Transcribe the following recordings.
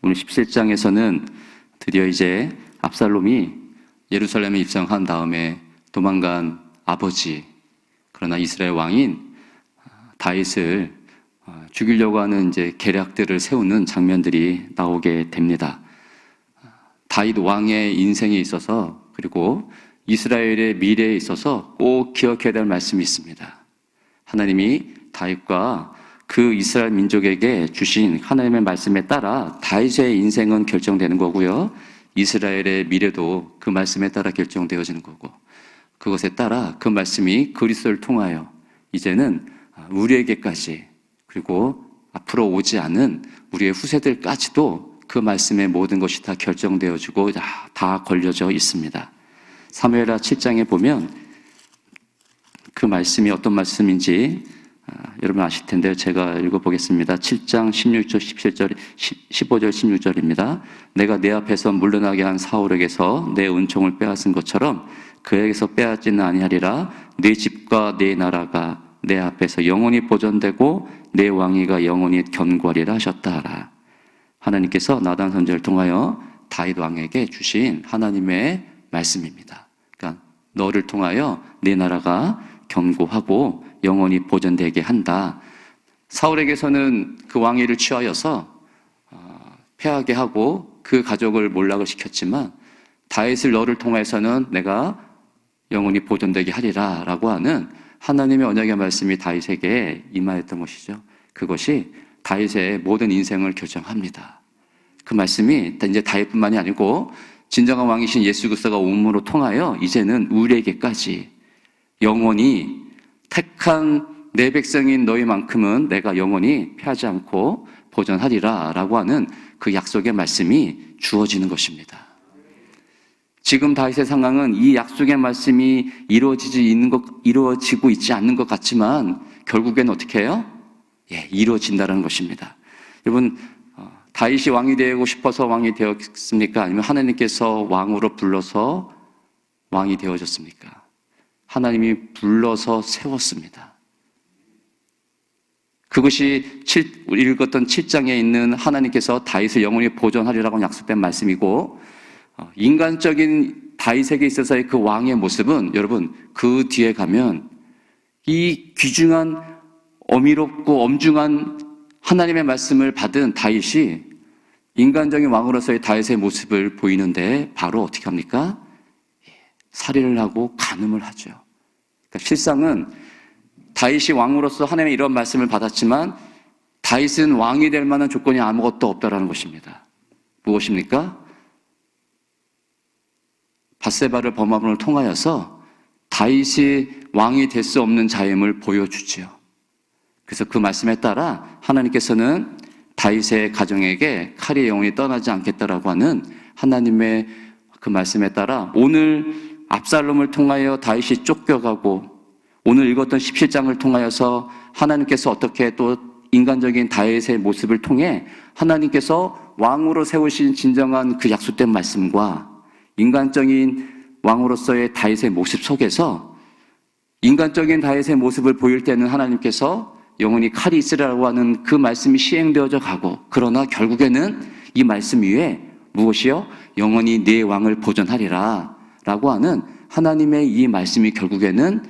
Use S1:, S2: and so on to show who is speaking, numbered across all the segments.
S1: 오늘 17장에서는 드디어 이제 압살롬이 예루살렘에 입성한 다음에 도망간 아버지, 그러나 이스라엘 왕인 다윗을 죽이려고 하는 이제 계략들을 세우는 장면들이 나오게 됩니다. 다윗 왕의 인생에 있어서, 그리고 이스라엘의 미래에 있어서 꼭 기억해야 될 말씀이 있습니다. 하나님이 다윗과 그 이스라엘 민족에게 주신 하나님의 말씀에 따라 다윗의 인생은 결정되는 거고요, 이스라엘의 미래도 그 말씀에 따라 결정되어지는 거고, 그것에 따라 그 말씀이 그리스도를 통하여 이제는 우리에게까지, 그리고 앞으로 오지 않은 우리의 후세들까지도 그 말씀의 모든 것이 다 결정되어지고 다 걸려져 있습니다. 사무엘하 7장에 보면 그 말씀이 어떤 말씀인지 여러분 아실 텐데 제가 읽어보겠습니다. 7장 16절, 17절, 15절, 16절입니다. 내가 내 앞에서 물러나게 한 사울에게서 내 은총을 빼앗은 것처럼 그에게서 빼앗지는 아니하리라. 내 집과 내 나라가 내 앞에서 영원히 보존되고 내 왕위가 영원히 견고하리라 하셨다. 하나님께서 나단 선지자를 통하여 다윗 왕에게 주신 하나님의 말씀입니다. 그러니까 너를 통하여 내 나라가 견고하고 영원히 보존되게 한다. 사울에게서는 그 왕위를 취하여서 패하게 하고 그 가족을 몰락을 시켰지만 다윗을 너를 통해서는 내가 영원히 보존되게 하리라 라고 하는 하나님의 언약의 말씀이 다윗에게 임하였던 것이죠. 그것이 다윗의 모든 인생을 결정합니다. 그 말씀이 이제 다윗뿐만이 아니고 진정한 왕이신 예수 그리스도가 오므로 통하여 이제는 우리에게까지 영원히 택한 내 백성인 너희만큼은 내가 영원히 패하지 않고 보존하리라 라고 하는 그 약속의 말씀이 주어지는 것입니다. 지금 다윗의 상황은 이 약속의 말씀이 이루어지고 있지 않는 것 같지만 결국엔 어떻게 해요? 이루어진다는 것입니다. 여러분, 다윗이 왕이 되고 싶어서 왕이 되었습니까? 아니면 하나님께서 왕으로 불러서 왕이 되어졌습니까? 하나님이 불러서 세웠습니다. 그것이 우리 읽었던 7장에 있는 하나님께서 다윗을 영원히 보존하리라고 약속된 말씀이고, 인간적인 다윗에게 있어서의 그 왕의 모습은 여러분 그 뒤에 가면 이 귀중한 어미롭고 엄중한 하나님의 말씀을 받은 다윗이 인간적인 왕으로서의 다윗의 모습을 보이는데 바로 어떻게 합니까? 살인을 하고 간음을 하죠. 그러니까 실상은 다윗이 왕으로서 하나님의 이런 말씀을 받았지만 다윗은 왕이 될 만한 조건이 아무것도 없다라는 것입니다. 무엇입니까? 밧세바를 범함을 통하여서 다윗이 왕이 될 수 없는 자임을 보여주지요. 그래서 그 말씀에 따라 하나님께서는 다윗의 가정에게 칼이 영원히 떠나지 않겠다라고 하는 하나님의 그 말씀에 따라 오늘 압살롬을 통하여 다윗이 쫓겨가고 오늘 읽었던 17장을 통하여서 하나님께서 어떻게 또 인간적인 다윗의 모습을 통해 하나님께서 왕으로 세우신 진정한 그 약속된 말씀과 인간적인 왕으로서의 다윗의 모습 속에서 인간적인 다윗의 모습을 보일 때는 하나님께서 영원히 칼이 있으라고 하는 그 말씀이 시행되어져 가고, 그러나 결국에는 이 말씀 위에 무엇이요? 영원히 네 왕을 보존하리라 라고 하는 하나님의 이 말씀이 결국에는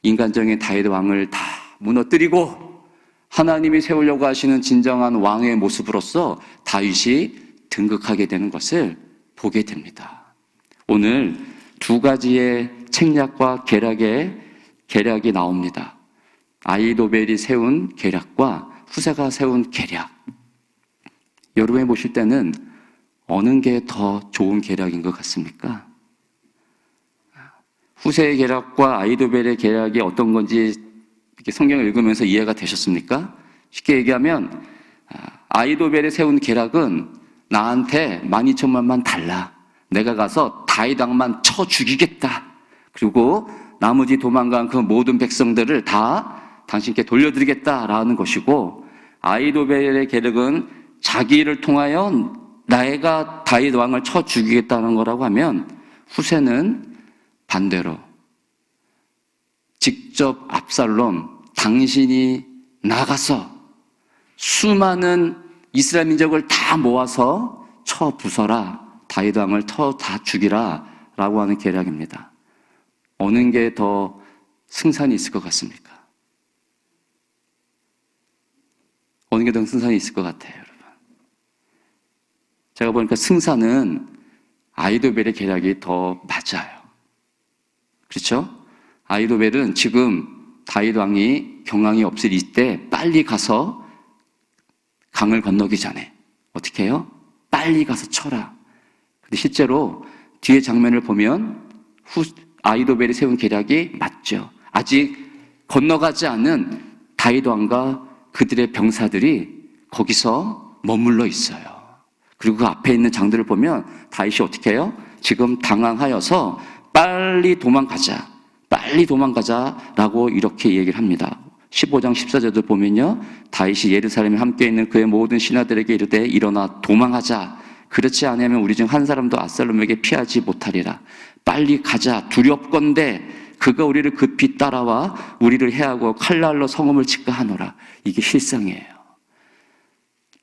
S1: 인간적인 다윗 왕을 다 무너뜨리고 하나님이 세우려고 하시는 진정한 왕의 모습으로서 다윗이 등극하게 되는 것을 보게 됩니다. 오늘 두 가지의 책략과 계략이 나옵니다. 아히도벨이 세운 계략과 후세가 세운 계략. 여러분이 보실 때는 어느 게 더 좋은 계략인 것 같습니까? 후세의 계략과 아히도벨의 계략이 어떤 건지 이렇게 성경을 읽으면서 이해가 되셨습니까? 쉽게 얘기하면 아히도벨이 세운 계략은 나한테 12,000만만 달라. 내가 가서 다윗 왕만 쳐 죽이겠다. 그리고 나머지 도망간 그 모든 백성들을 다 당신께 돌려드리겠다라는 것이고, 아히도벨의 계략은 자기를 통하여 내가 다윗 왕을 쳐 죽이겠다는 거라고 하면, 후세는 반대로 직접 압살롬 당신이 나가서 수많은 이스라엘 민족을 다 모아서 쳐 부숴라. 다윗 왕을 다 죽이라. 라고 하는 계략입니다. 어느 게 더 승산이 있을 것 같습니까? 어느 게 더 승산이 있을 것 같아요, 여러분? 제가 보니까 승산은 아히도벨의 계략이 더 맞아요. 그렇죠? 아히도벨은 지금 다윗 왕이 경황이 없을 이때 빨리 가서 강을 건너기 전에 어떻게 해요? 빨리 가서 쳐라. 근데 실제로 뒤에 장면을 보면 아히도벨이 세운 계략이 맞죠. 아직 건너가지 않은 다윗 왕과 그들의 병사들이 거기서 머물러 있어요. 그리고 그 앞에 있는 장들을 보면 다윗이 어떻게 해요? 지금 당황하여서 빨리 도망가자라고 이렇게 얘기를 합니다. 15장 14절도 보면요, 다윗이 예루살렘에 함께 있는 그의 모든 신하들에게 이르되 일어나 도망하자. 그렇지 않으면 우리 중 한 사람도 압살롬에게 피하지 못하리라. 빨리 가자. 두렵건대 그가 우리를 급히 따라와 우리를 해하고 칼날로 성읍을 치까 하노라. 이게 실상이에요.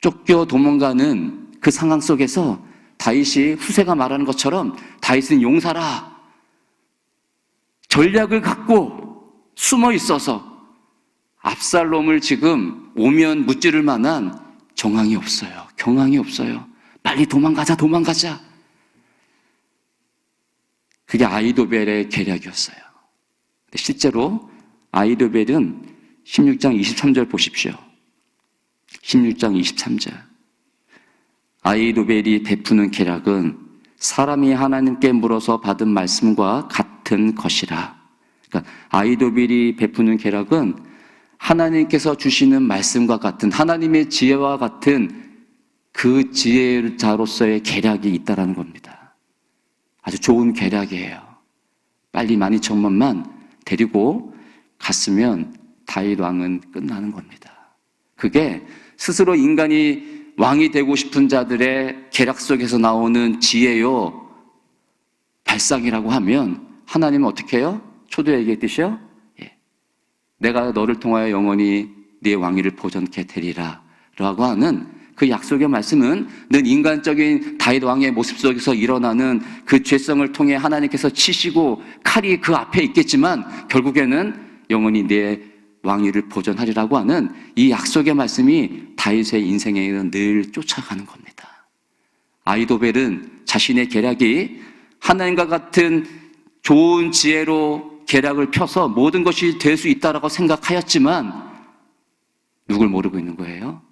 S1: 쫓겨 도망가는 그 상황 속에서 다윗이 후세가 말하는 것처럼 다윗은 용사라. 전략을 갖고 숨어 있어서 압살롬을 지금 오면 무찌를 만한 경황이 없어요. 빨리 도망가자. 그게 아히도벨의 계략이었어요. 근데 실제로 아히도벨은 16장 23절 보십시오. 16장 23절. 아히도벨이 베푸는 계략은 사람이 하나님께 물어서 받은 말씀과 같은 것이라. 그러니까 아히도벨이 베푸는 계략은 하나님께서 주시는 말씀과 같은, 하나님의 지혜와 같은 그 지혜자로서의 계략이 있다라는 겁니다. 아주 좋은 계략이에요. 빨리 12,000명만 데리고 갔으면 다윗 왕은 끝나는 겁니다. 그게 스스로 인간이 왕이 되고 싶은 자들의 계략 속에서 나오는 지혜요, 발상이라고 하면 하나님은 어떻게 해요? 초도에 얘기했듯이요. 내가 너를 통하여 영원히 네 왕위를 보존케 되리라 라고 하는 그 약속의 말씀은 는 인간적인 다윗 왕의 모습 속에서 일어나는 그 죄성을 통해 하나님께서 치시고 칼이 그 앞에 있겠지만 결국에는 영원히 내 왕위를 보존하리라고 하는 이 약속의 말씀이 다윗의 인생에는 늘 쫓아가는 겁니다. 아히도벨은 자신의 계략이 하나님과 같은 좋은 지혜로 계략을 펴서 모든 것이 될 수 있다라고 생각하였지만 누굴 모르고 있는 거예요?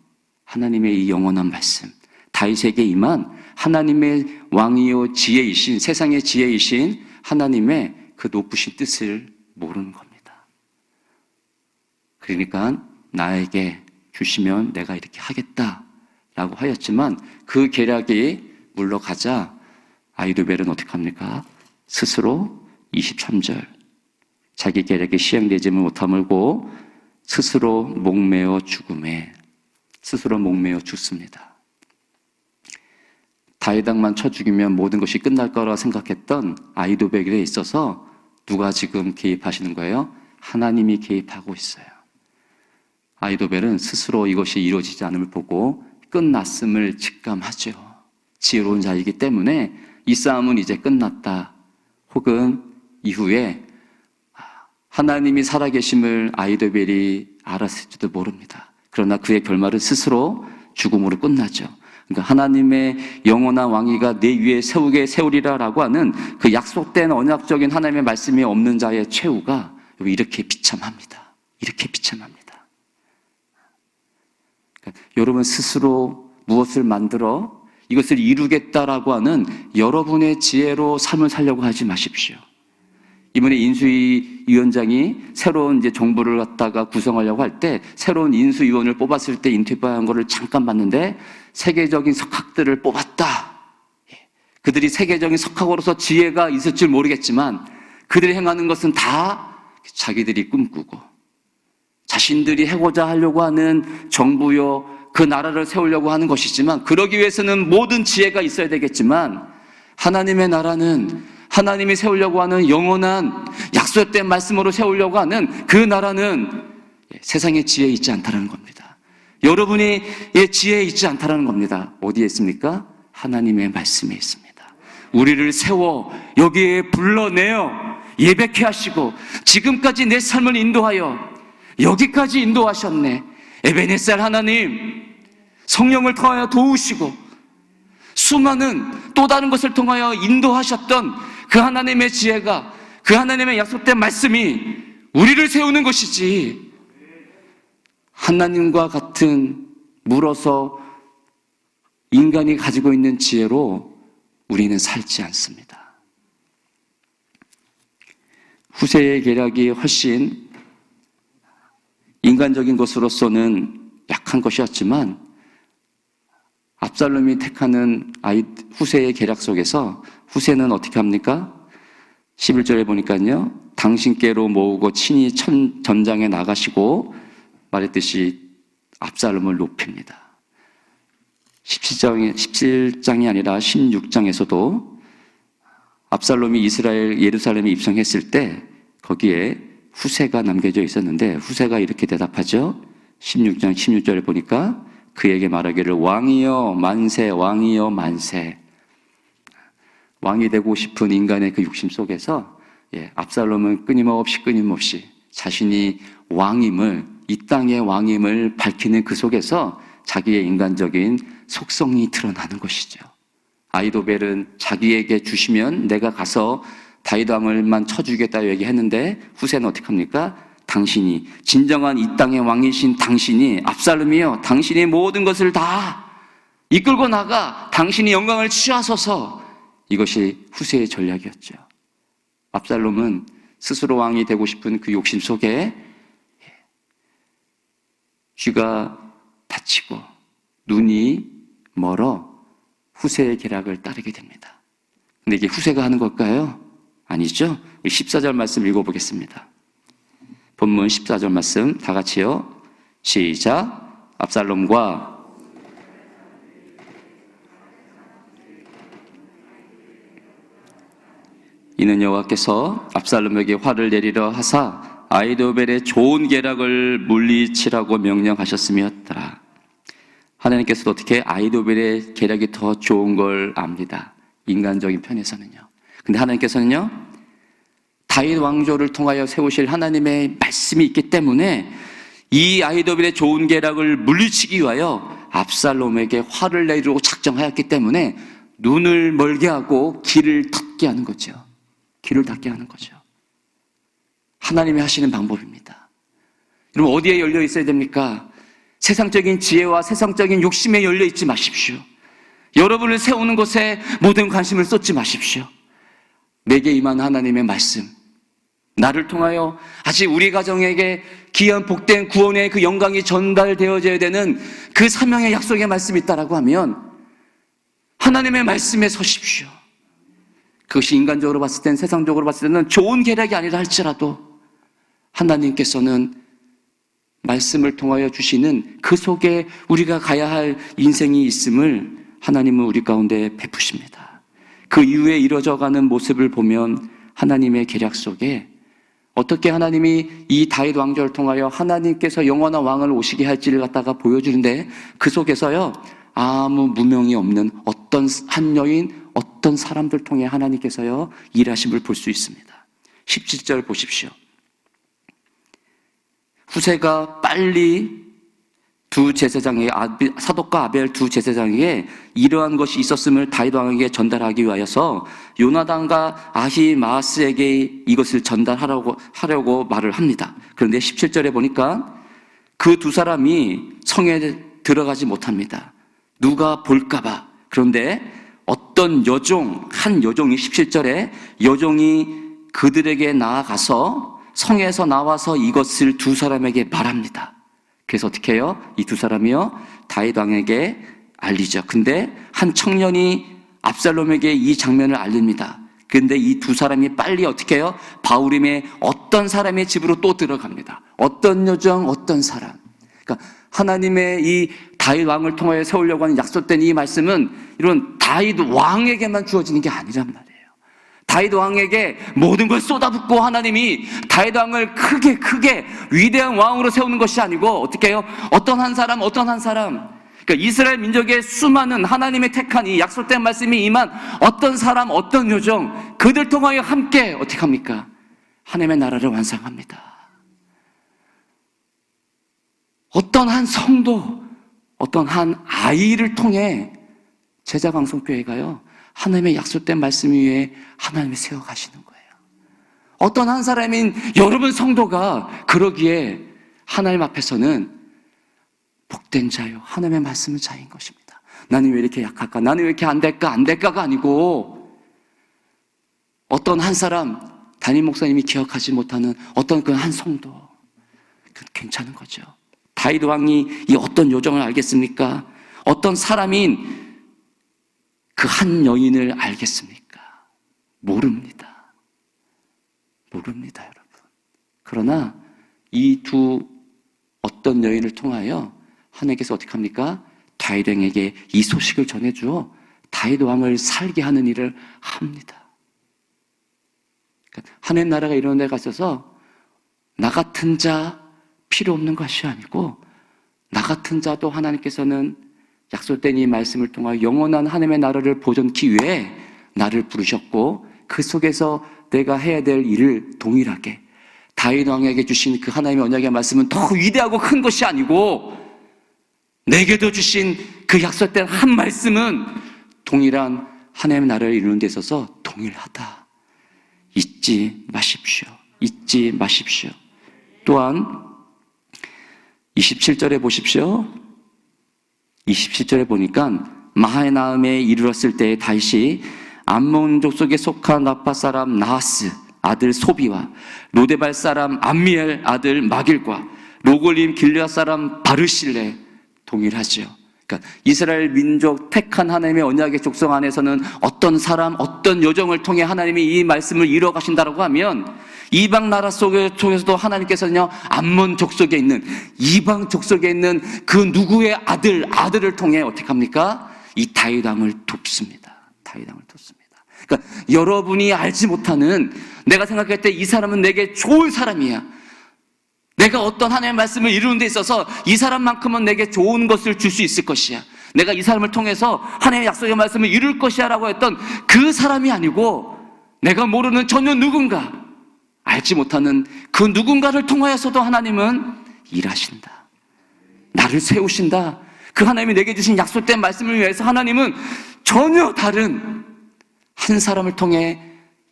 S1: 하나님의 이 영원한 말씀, 다윗에게 임한 하나님의 왕이요 지혜이신, 세상의 지혜이신 하나님의 그 높으신 뜻을 모르는 겁니다. 그러니까 나에게 주시면 내가 이렇게 하겠다라고 하였지만 그 계략이 물러가자 아히도벨은 어떻게 합니까? 스스로 23절 자기 계략이 시행되지 못함을고 스스로 목매어 죽습니다. 다윗 왕만 쳐 죽이면 모든 것이 끝날 거라 생각했던 아히도벨에 있어서 누가 지금 개입하시는 거예요? 하나님이 개입하고 있어요. 아히도벨은 스스로 이것이 이루어지지 않음을 보고 끝났음을 직감하죠. 지혜로운 자이기 때문에 이 싸움은 이제 끝났다. 혹은 이후에 하나님이 살아계심을 아히도벨이 알았을지도 모릅니다. 그러나 그의 결말은 스스로 죽음으로 끝나죠. 그러니까 하나님의 영원한 왕위가 내 위에 세우리라 라고 하는 그 약속된 언약적인 하나님의 말씀이 없는 자의 최후가 이렇게 비참합니다. 그러니까 여러분 스스로 무엇을 만들어 이것을 이루겠다라고 하는 여러분의 지혜로 삶을 살려고 하지 마십시오. 이번에 인수위 위원장이 새로운 이제 정부를 갖다가 구성하려고 할 때 새로운 인수위원을 뽑았을 때 인터뷰한 거를 잠깐 봤는데 세계적인 석학들을 뽑았다. 그들이 세계적인 석학으로서 지혜가 있을 줄 모르겠지만 그들이 행하는 것은 다 자기들이 꿈꾸고 자신들이 해고자 하려고 하는 정부요 그 나라를 세우려고 하는 것이지만 그러기 위해서는 모든 지혜가 있어야 되겠지만 하나님의 나라는 하나님이 세우려고 하는 영원한 약속된 말씀으로 세우려고 하는 그 나라는 세상의 지혜에 있지 않다는 겁니다. 여러분의 지혜에 있지 않다라는 겁니다. 어디에 있습니까? 하나님의 말씀에 있습니다. 우리를 세워 여기에 불러내어 예배케 하시고 지금까지 내 삶을 인도하여 여기까지 인도하셨네. 에베네셀 하나님, 성령을 통하여 도우시고 수많은 또 다른 것을 통하여 인도하셨던 그 하나님의 지혜가, 그 하나님의 약속된 말씀이 우리를 세우는 것이지, 하나님과 같은 물어서 인간이 가지고 있는 지혜로 우리는 살지 않습니다. 후세의 계략이 훨씬 인간적인 것으로서는 약한 것이었지만 압살롬이 택하는 후세의 계략 속에서 후세는 어떻게 합니까? 11절에 보니까요, 당신께로 모으고 친히 전장에 나가시고 말했듯이 압살롬을 높입니다. 17장이 아니라 16장에서도 압살롬이 예루살렘에 입성했을 때 거기에 후세가 남겨져 있었는데 후세가 이렇게 대답하죠. 16장 16절에 보니까 그에게 말하기를 왕이여 만세, 왕이여 만세. 왕이 되고 싶은 인간의 그 욕심 속에서 압살롬은 끊임없이 자신이 왕임을, 이 땅의 왕임을 밝히는 그 속에서 자기의 인간적인 속성이 드러나는 것이죠. 아히도벨은 자기에게 주시면 내가 가서 다윗 왕을만 쳐주겠다 얘기했는데 후세는 어떻게 합니까? 당신이, 진정한 이 땅의 왕이신 당신이, 압살롬이요, 당신이 모든 것을 다 이끌고 나가 당신이 영광을 취하소서. 이것이 후세의 전략이었죠. 압살롬은 스스로 왕이 되고 싶은 그 욕심 속에 귀가 다치고 눈이 멀어 후세의 계략을 따르게 됩니다. 근데 이게 후세가 하는 걸까요? 아니죠. 14절 말씀 읽어보겠습니다. 본문 14절 말씀 다 같이요. 시작. 압살롬과 이는 여호와께서 압살롬에게 화를 내리려 하사 아히도벨의 좋은 계략을 물리치라고 명령하셨음이었더라. 하나님께서도 어떻게 아히도벨의 계략이 더 좋은 걸 압니다. 인간적인 편에서는요. 근데 하나님께서는요, 다윗 왕조를 통하여 세우실 하나님의 말씀이 있기 때문에 이 아히도벨의 좋은 계략을 물리치기 위하여 압살롬에게 화를 내리려고 작정하였기 때문에 눈을 멀게 하고 귀를 닫게 하는 거죠. 귀를 닫게 하는 거죠. 하나님이 하시는 방법입니다. 여러분, 어디에 열려 있어야 됩니까? 세상적인 지혜와 세상적인 욕심에 열려 있지 마십시오. 여러분을 세우는 것에 모든 관심을 쏟지 마십시오. 내게 임한 하나님의 말씀, 나를 통하여 아직 우리 가정에게 귀한 복된 구원의 그 영광이 전달되어져야 되는 그 사명의 약속의 말씀이 있다라고 하면 하나님의 말씀에 서십시오. 그것이 인간적으로 봤을 땐, 세상적으로 봤을 때는 좋은 계략이 아니라 할지라도 하나님께서는 말씀을 통하여 주시는 그 속에 우리가 가야 할 인생이 있음을 하나님은 우리 가운데 베푸십니다. 그 이후에 이루어져가는 모습을 보면 하나님의 계략 속에 어떻게 하나님이 이 다윗 왕조를 통하여 하나님께서 영원한 왕을 오시게 할지를 갖다가 보여주는데 그 속에서요, 아무 무명이 없는 어떤 한 여인, 어떤 사람들 통해 하나님께서요 일하심을 볼 수 있습니다. 17절 보십시오. 후세가 빨리 두 제사장에게, 사독과 아벨 두 제사장에게 이러한 것이 있었음을 다윗 왕에게 전달하기 위하여서 요나단과 아히마아스에게 이것을 전달하려고 말을 합니다. 그런데 17절에 보니까 그 두 사람이 성에 들어가지 못합니다. 누가 볼까봐. 그런데 어떤 한 여종이 17절에 여종이 그들에게 나아가서 성에서 나와서 이것을 두 사람에게 말합니다. 그래서 어떻게 해요? 이 두 사람이요, 다윗 왕에게 알리죠. 근데 한 청년이 압살롬에게 이 장면을 알립니다. 근데 이 두 사람이 빨리 어떻게 해요? 바후림의 어떤 사람의 집으로 또 들어갑니다. 어떤 여종, 어떤 사람. 그러니까 하나님의 이 다윗 왕을 통하여 세우려고 하는 약속된 이 말씀은 이런 다윗 왕에게만 주어지는 게 아니란 말이에요. 다윗 왕에게 모든 걸 쏟아붓고 하나님이 다윗 왕을 크게 위대한 왕으로 세우는 것이 아니고 어떻게 해요? 어떤 한 사람 그러니까 이스라엘 민족의 수많은 하나님의 택한 이 약속된 말씀이 임한 어떤 사람, 어떤 요정, 그들 통하여 함께 어떻게 합니까? 하나님의 나라를 완성합니다. 어떤 한 성도, 어떤 한 아이를 통해 제자강성교회가요, 하나님의 약속된 말씀 위에 하나님이 세워가시는 거예요. 어떤 한 사람인 여러분 성도가 그러기에 하나님 앞에서는 복된 자요, 하나님의 말씀은 자인 것입니다. 나는 왜 이렇게 약할까? 나는 왜 이렇게 안 될까가 아니고 어떤 한 사람, 담임 목사님이 기억하지 못하는 어떤 그 한 성도, 그건 괜찮은 거죠. 다윗 왕이 이 어떤 요정을 알겠습니까? 어떤 사람인 그 한 여인을 알겠습니까? 모릅니다, 여러분. 그러나 이 두 어떤 여인을 통하여 하나님께서 어떻게 합니까? 다윗 왕에게 이 소식을 전해주어 다윗 왕을 살게 하는 일을 합니다. 하나님 나라가 이런 데 가셔서 나 같은 자 필요 없는 것이 아니고 나 같은 자도 하나님께서는 약속된 이 말씀을 통하여 영원한 하나님의 나라를 보존하기 위해 나를 부르셨고 그 속에서 내가 해야 될 일을 동일하게 다윗 왕에게 주신 그 하나님의 언약의 말씀은 더 위대하고 큰 것이 아니고 내게도 주신 그 약속된 한 말씀은 동일한 하나님의 나라를 이루는 데 있어서 동일하다. 잊지 마십시오. 또한 27절에 보십시오. 27절에 보니까 마하나임에 이르렀을 때 다윗이 암몬 족속에 속한 라파 사람 나하스 아들 소비와 로데발 사람 암미엘 아들 마길과 로골림 길르앗 사람 바르실레 동일하죠. 그러니까 이스라엘 민족 택한 하나님의 언약의 족속 안에서는 어떤 사람, 어떤 요정을 통해 하나님이 이 말씀을 이루어 가신다라고 하면 이방 나라 속에서도 하나님께서는요, 암몬 족속에 있는, 이방 족속에 있는 그 누구의 아들을 통해 어떻게 합니까? 이 다윗 왕을 돕습니다. 그러니까 여러분이 알지 못하는, 내가 생각할 때 이 사람은 내게 좋은 사람이야, 내가 어떤 하나님의 말씀을 이루는 데 있어서 이 사람만큼은 내게 좋은 것을 줄 수 있을 것이야, 내가 이 사람을 통해서 하나님의 약속의 말씀을 이룰 것이야 라고 했던 그 사람이 아니고 내가 모르는 전혀 누군가, 알지 못하는 그 누군가를 통하여서도 하나님은 일하신다, 나를 세우신다. 그 하나님이 내게 주신 약속된 말씀을 위해서 하나님은 전혀 다른 한 사람을 통해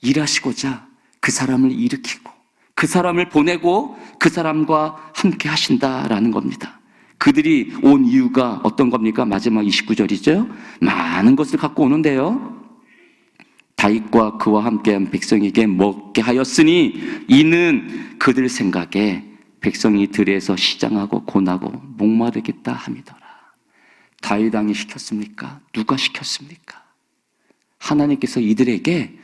S1: 일하시고자 그 사람을 일으키고 그 사람을 보내고 그 사람과 함께 하신다라는 겁니다. 그들이 온 이유가 어떤 겁니까? 마지막 29절이죠. 많은 것을 갖고 오는데요, 다윗과 그와 함께한 백성에게 먹게 하였으니 이는 그들 생각에 백성이 들에서 시장하고 고나고 목마르겠다 함이더라. 다윗 왕이 시켰습니까? 누가 시켰습니까? 하나님께서 이들에게,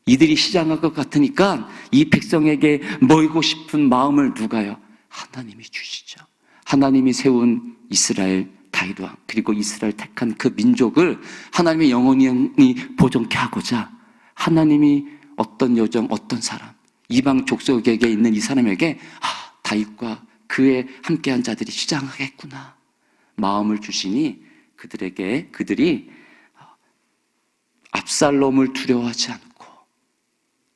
S1: 이들이 시장할 것 같으니까 이 백성에게 먹이고 싶은 마음을 누가요? 하나님이 주시죠. 하나님이 세운 이스라엘 다윗 왕, 그리고 이스라엘 택한 그 민족을 하나님의 영원히 보존케 하고자 하나님이 어떤 여정, 어떤 사람, 이방 족속에게 있는 이 사람에게 다윗과 그의 함께한 자들이 시장하겠구나 마음을 주시니 그들이 압살롬을 두려워하지 않고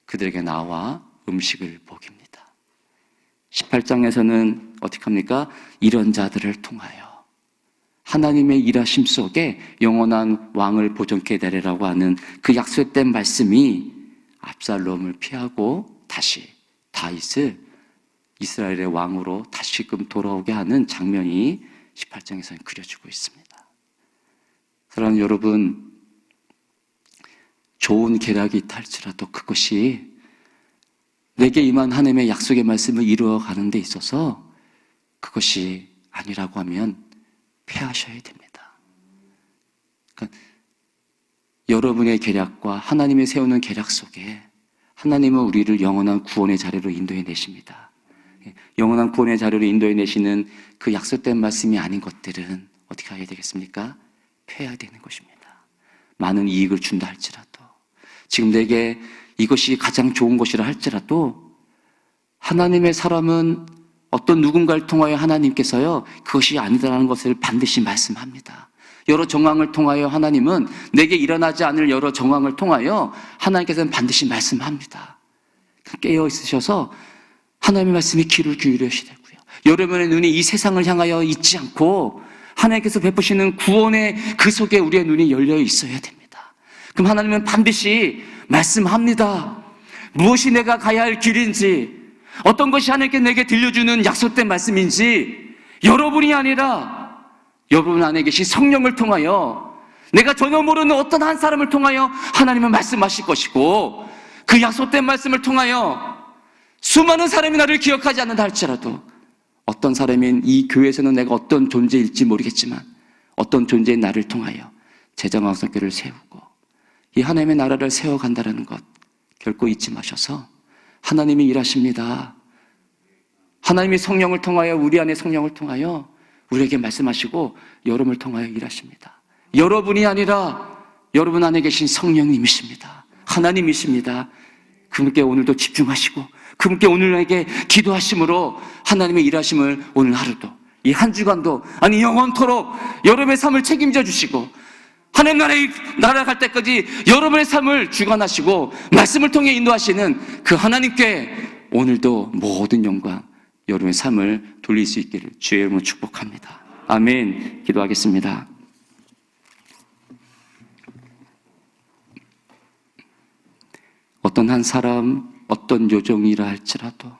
S1: 그들에게 나와 음식을 먹입니다. 18장에서는 어떻게 합니까? 이런 자들을 통하여 하나님의 일하심 속에 영원한 왕을 보존케 되리라고 하는 그 약속된 말씀이 압살롬을 피하고 다시 다윗을 이스라엘의 왕으로 다시금 돌아오게 하는 장면이 18장에서는 그려지고 있습니다. 사랑하는 여러분, 좋은 계략이 있다 할지라도 그것이 내게 임한 하나님의 약속의 말씀을 이루어가는 데 있어서 그것이 아니라고 하면 패하셔야 됩니다. 그러니까 여러분의 계략과 하나님이 세우는 계략 속에 하나님은 우리를 영원한 구원의 자리로 인도해 내십니다. 영원한 구원의 자리로 인도해 내시는 그 약속된 말씀이 아닌 것들은 어떻게 해야 되겠습니까? 패해야 되는 것입니다. 많은 이익을 준다 할지라도, 지금 내게 이것이 가장 좋은 것이라 할지라도 하나님의 사람은 어떤 누군가를 통하여 하나님께서요, 그것이 아니다라는 것을 반드시 말씀합니다. 여러 정황을 통하여 하나님은 내게 일어나지 않을 여러 정황을 통하여 하나님께서는 반드시 말씀합니다. 깨어 있으셔서 하나님의 말씀에 귀를 기울여주셔야 되고요. 여러분의 눈이 이 세상을 향하여 있지 않고 하나님께서 베푸시는 구원의 그 속에 우리의 눈이 열려 있어야 됩니다. 그럼 하나님은 반드시 말씀합니다. 무엇이 내가 가야 할 길인지, 어떤 것이 하나님께 내게 들려주는 약속된 말씀인지, 여러분이 아니라 여러분 안에 계신 성령을 통하여, 내가 전혀 모르는 어떤 한 사람을 통하여 하나님은 말씀하실 것이고, 그 약속된 말씀을 통하여 수많은 사람이 나를 기억하지 않는다 할지라도, 어떤 사람인 이 교회에서는 내가 어떤 존재일지 모르겠지만 어떤 존재인 나를 통하여 제자왕성교를 세우고 이 하나님의 나라를 세워간다는 것 결코 잊지 마셔서, 하나님이 일하십니다. 하나님이 성령을 통하여, 우리 안에 성령을 통하여 우리에게 말씀하시고 여러분을 통하여 일하십니다. 여러분이 아니라 여러분 안에 계신 성령님이십니다. 하나님이십니다. 그분께 오늘도 집중하시고 그분께 오늘에게 기도하심으로 하나님의 일하심을 오늘 하루도, 이 한 주간도, 아니 영원토록 여러분의 삶을 책임져 주시고 하나님 나라에 날아갈 때까지 여러분의 삶을 주관하시고 말씀을 통해 인도하시는 그 하나님께 오늘도 모든 영광, 여러분의 삶을 돌릴 수 있기를 주의 이름으로 축복합니다. 아멘. 기도하겠습니다. 어떤 한 사람, 어떤 요정이라 할지라도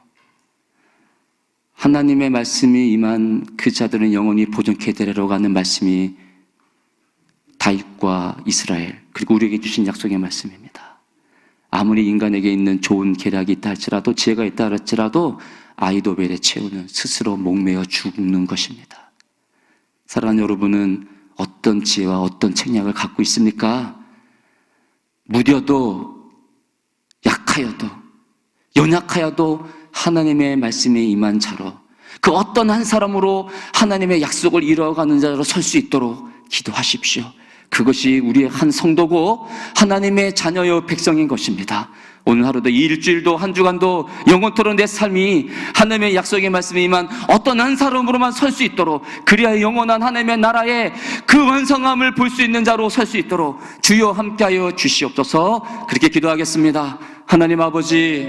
S1: 하나님의 말씀이 임한 그 자들은 영원히 보존케 되리라고 하는 말씀이 다윗과 이스라엘, 그리고 우리에게 주신 약속의 말씀입니다. 아무리 인간에게 있는 좋은 계략이 있다 할지라도, 지혜가 있다 할지라도 아이도벨의 최후는 스스로 목매어 죽는 것입니다. 사랑하는 여러분은 어떤 지혜와 어떤 책략을 갖고 있습니까? 무뎌도, 약하여도, 연약하여도 하나님의 말씀에 임한 자로, 그 어떤 한 사람으로 하나님의 약속을 이뤄가는 자로 설 수 있도록 기도하십시오. 그것이 우리의 한 성도고 하나님의 자녀여 백성인 것입니다. 오늘 하루도, 이 일주일도, 한 주간도 영원토록 내 삶이 하나님의 약속의 말씀에 임한 어떤 한 사람으로만 설 수 있도록, 그리하여 영원한 하나님의 나라의 그 완성함을 볼 수 있는 자로 설 수 있도록 주여 함께하여 주시옵소서. 그렇게 기도하겠습니다. 하나님 아버지,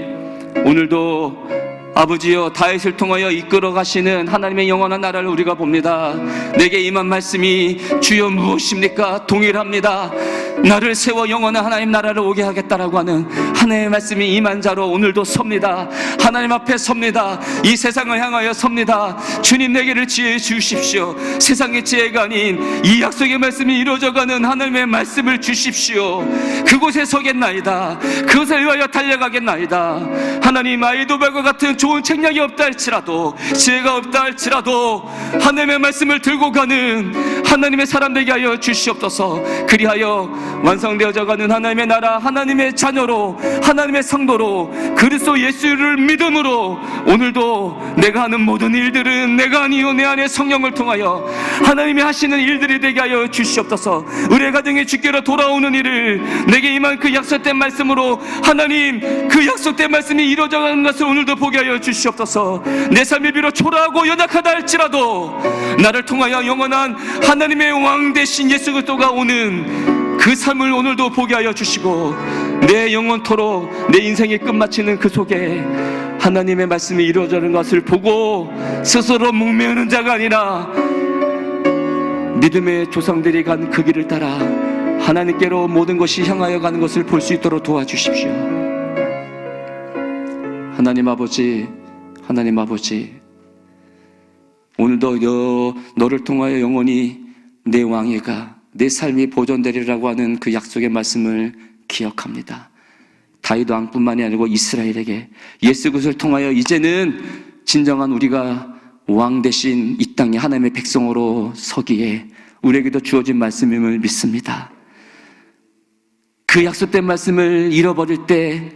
S1: 오늘도 아버지여, 다윗을 통하여 이끌어 가시는 하나님의 영원한 나라를 우리가 봅니다. 내게 임한 말씀이 주여 무엇입니까? 동일합니다. 나를 세워 영원한 하나님 나라를 오게 하겠다라고 하는 하나님의 말씀이 임한 자로 오늘도 섭니다. 하나님 앞에 섭니다. 이 세상을 향하여 섭니다. 주님, 내게를 지혜해 주십시오. 세상의 지혜가 아닌 이 약속의 말씀이 이루어져가는 하나님의 말씀을 주십시오. 그곳에 서겠나이다. 그것을 위하여 달려가겠나이다. 하나님, 아이도벨과 같은 좋은 책략이 없다 할지라도, 지혜가 없다 할지라도 하나님의 말씀을 들고 가는 하나님의 사람 되게 하여 주시옵소서. 그리하여 완성되어져 가는 하나님의 나라, 하나님의 자녀로, 하나님의 성도로, 그리스도 예수를 믿음으로 오늘도 내가 하는 모든 일들은 내가 아니요 내 안에 성령을 통하여 하나님이 하시는 일들이 되게 하여 주시옵소서. 의뢰 가정에 주께로 돌아오는 일을, 내게 임한 그 약속된 말씀으로 하나님 그 약속된 말씀이 이루어져 가는 것을 오늘도 보게 하여 주시옵소서. 내 삶이 비록 초라하고 연약하다 할지라도 나를 통하여 영원한 하나님의 왕 되신 예수 그리스도가 오는 그 삶을 오늘도 보게 하여 주시고, 내 영원토록 내 인생의 끝마치는 그 속에 하나님의 말씀이 이루어지는 것을 보고 스스로 목매는 자가 아니라 믿음의 조상들이 간 그 길을 따라 하나님께로 모든 것이 향하여 가는 것을 볼 수 있도록 도와주십시오. 하나님 아버지, 하나님 아버지, 오늘도 너를 통하여 영원히 내 왕위가, 내 삶이 보존되리라고 하는 그 약속의 말씀을 기억합니다. 다윗 왕뿐만이 아니고 이스라엘에게 예수 그리스도를 통하여 이제는 진정한 우리가 왕 대신 이 땅에 하나님의 백성으로 서기에 우리에게도 주어진 말씀임을 믿습니다. 그 약속된 말씀을 잃어버릴 때,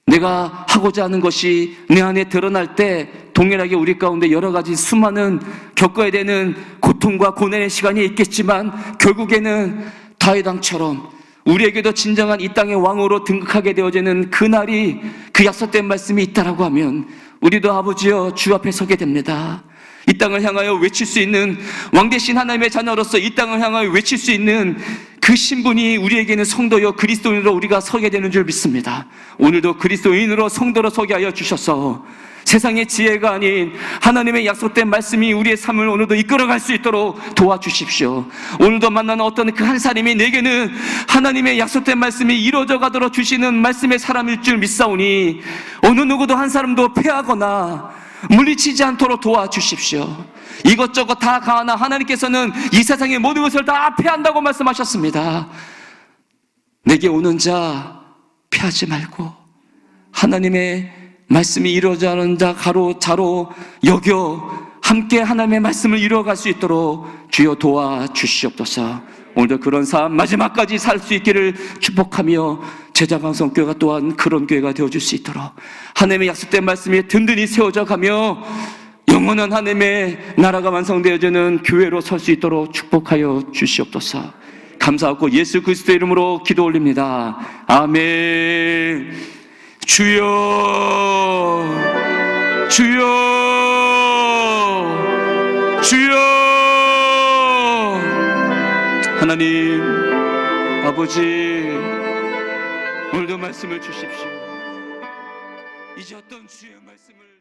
S1: 내가 하고자 하는 것이 내 안에 드러날 때 동일하게 우리 가운데 여러 가지 수많은 겪어야 되는 고통과 고난의 시간이 있겠지만, 결국에는 다윗 왕처럼 우리에게도 진정한 이 땅의 왕으로 등극하게 되어지는 그날이, 그 약속된 말씀이 있다라고 하면 우리도 아버지여 주 앞에 서게 됩니다. 이 땅을 향하여 외칠 수 있는, 왕 대신 하나님의 자녀로서 이 땅을 향하여 외칠 수 있는 그 신분이 우리에게는 성도여 그리스도인으로 우리가 서게 되는 줄 믿습니다. 오늘도 그리스도인으로 성도로 서게 하여 주셔서 세상의 지혜가 아닌 하나님의 약속된 말씀이 우리의 삶을 오늘도 이끌어갈 수 있도록 도와주십시오. 오늘도 만나는 어떤 그 한 사람이 내게는 하나님의 약속된 말씀이 이루어져 가도록 주시는 말씀의 사람일 줄 믿사오니 어느 누구도 한 사람도 패하거나 물리치지 않도록 도와주십시오. 이것저것 다 가하나 하나님께서는 이 세상의 모든 것을 다 패한다고 말씀하셨습니다. 내게 오는 자 패하지 말고 하나님의 말씀이 이루어져가는 자 가로 자로 여겨 함께 하나님의 말씀을 이루어갈 수 있도록 주여 도와주시옵소서. 오늘도 그런 삶 마지막까지 살 수 있기를 축복하며 제자강성교회가 또한 그런 교회가 되어줄 수 있도록 하나님의 약속된 말씀이 든든히 세워져 가며 영원한 하나님의 나라가 완성되어지는 교회로 설 수 있도록 축복하여 주시옵소서. 감사하고 예수 그리스도의 이름으로 기도 올립니다. 아멘. 주여, 주여, 주여. 하나님 아버지, 오늘도 말씀을 주십시오. 이제 어떤 주의 말씀을